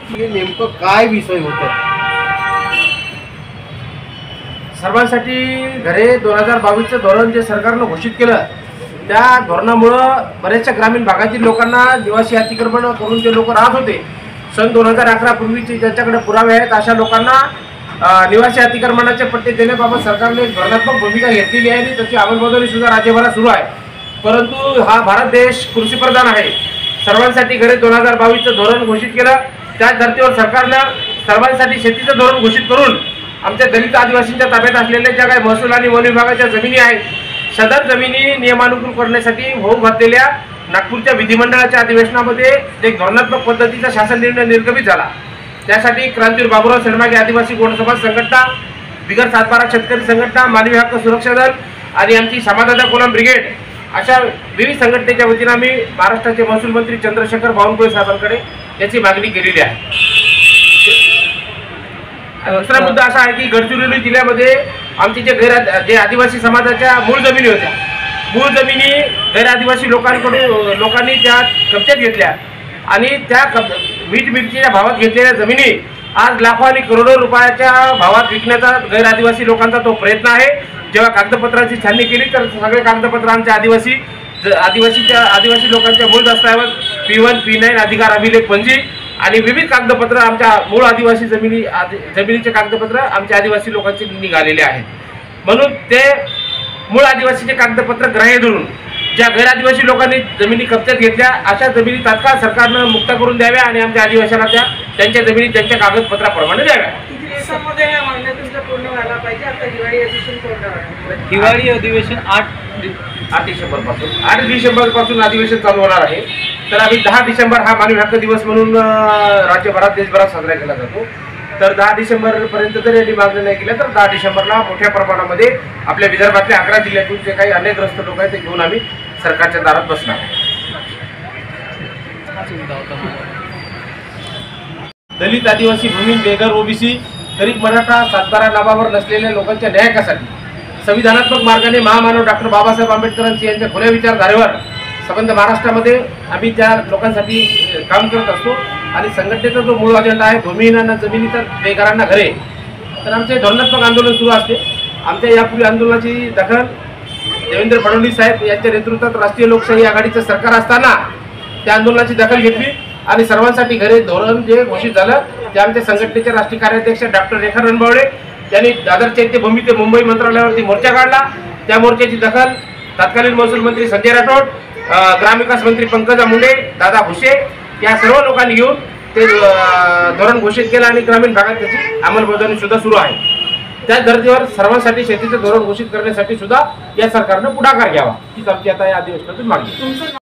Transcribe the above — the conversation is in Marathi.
हे नेमकं काय विषय होतं? सर्वांसाठी घरे 2022चं धोरण जे सरकारनं घोषित केलं, त्या धोरणामुळं बऱ्याचशा ग्रामीण भागातील लोकांना निवासी अतिक्रमण करून ते लोक राहत होते. सन 2011 पूर्वीचे ज्यांच्याकडे पुरावे आहेत अशा लोकांना निवासी अतिक्रमणाचे पट्टे देण्याबाबत सरकारने एक धोरणात्मक भूमिका घेतलेली आहे आणि त्याची अंमलबजावणी सुद्धा राज्यभरात सुरू आहे. परंतु हा भारत देश कृषीप्रधान आहे. सर्वांसाठी घरे 2022चं धोरण घोषित केलं. त्याच धर्तीवर सरकारनं सर्वांसाठी शेतीचं धोरण घोषित करून आमच्या दलित आदिवासींच्या ताब्यात असलेल्या ज्या काही महसूल आणि वन विभागाच्या जमिनी आहेत, सदर जमिनी नियमानुकूल करण्यासाठी होऊ घातलेल्या नागपूरच्या विधिमंडळाच्या अधिवेशनामध्ये एक धोरणात्मक पद्धतीचा शासन निर्णय निर्गमित झाला. त्यासाठी क्रांतीवीर बाबूराव शेडमागे आदिवासी गौड समाज संघटना, बिगर सातबारा शेतकरी संघटना, मानवी हक्क सुरक्षा दल आणि आमची समाजवादी कोलम ब्रिगेड अशा विविध संघटनेच्या वतीनं आम्ही महाराष्ट्राचे महसूल मंत्री चंद्रशेखर बावनकुळे साहेबांकडे याची मागणी केलेली आहे. दुसरा मुद्दा असा आहे की गडचिरोली जिल्ह्यामध्ये आमचे जे आदिवासी समाजाच्या मूळ जमिनी होत्या, मूळ जमिनी गैर आदिवासी लोकांनी त्या कब्जात घेतल्या आणि त्या मीठ मिरचीच्या भावात घेतलेल्या जमिनी आज लाखो आणि करोडो रुपयाच्या भावात विकण्याचा गैर आदिवासी लोकांचा तो प्रयत्न आहे. जेव्हा कागदपत्राची छाननी केली तर सगळे कागदपत्र आमच्या आदिवासी लोकांच्या मूळ दस्तावेज P1, P9 अधिकार अभिलेख पंजी आणि विविध कागदपत्र आमच्या मूळ आदिवासी जमिनीचे कागदपत्र आमच्या आदिवासी लोकांचे निघालेले आहेत. म्हणून ते मूळ आदिवासीचे कागदपत्र ग्राह्य धरून ज्या गैर आदिवासी लोकांनी जमिनी कब्जात घेतल्या अशा जमिनी तात्काळ सरकारनं मुक्त करून द्याव्या आणि आमच्या आदिवासींना त्यांच्या जमिनी त्यांच्या कागदपत्राप्रमाणे द्याव्या. दिवाळी अधिवेशन 8 डिसेंबरपासून अधिवेशन चालू होणार आहे. तर आम्ही 10 डिसेंबर हा मानवी हक्क दिवस म्हणून राज्यभरात देशभरात साजरा केला जातो. तर 10 डिसेंबरपर्यंत जर यांनी मागणी नाही केल्या तर 10 डिसेंबरला मोठ्या प्रमाणामध्ये आपल्या विदर्भातल्या 11 जिल्ह्यातून जे काही अनेकग्रस्त लोक आहेत ते घेऊन आम्ही सरकारच्या दारात बसणार. दलित, आदिवासी, भूमिहीन, बेघर, ओबीसी, गरीब, मराठा, सातबारा नावावर नसलेल्या लोकांच्या न्यायासाठी संविधानात्मक मार्गाने महामानव डॉक्टर बाबासाहेब आंबेडकरांची यांच्या खुल्या विचारधारेवर संबंध महाराष्ट्रामध्ये आम्ही त्या लोकांसाठी काम करत असतो. आणि संघटनेचा जो मूळ अजेंडा आहे भूमिहीनांना जमिनी तर बेघरांना घरे, तर आमचे धोरणात्मक आंदोलन सुरू असते. आमच्या यापूर्वी आंदोलनाची दखल देवेंद्र फडणवीस साहेब यांच्या नेतृत्वात राष्ट्रीय लोकशाही आघाडीचं सरकार असताना त्या आंदोलनाची दखल घेतली आणि सर्वांसाठी घरे धोरण जे घोषित झालं ते आमच्या संघटनेचे राष्ट्रीय कार्याध्यक्ष डॉक्टर रेखा रणबावळे यांनी दादर चैत्यभूमी ते मुंबई मंत्रालयावरती मोर्चा काढला. त्या मोर्चाची दखल तत्कालीन महसूल मंत्री संजय राठोड, ग्रामविकास मंत्री पंकजा मुंडे, दादा भुसे या सर्व लोकांनी घेऊन ते धोरण घोषित केलं आणि ग्रामीण भागात त्याची अंमलबजावणी सुद्धा सुरू आहे. त्याच धर्तीवर सर्वांसाठी शेतीचं धोरण घोषित करण्यासाठी सुद्धा या सरकारनं पुढाकार घ्यावा हीच आमची आता या अधिवेशनातून मागणी.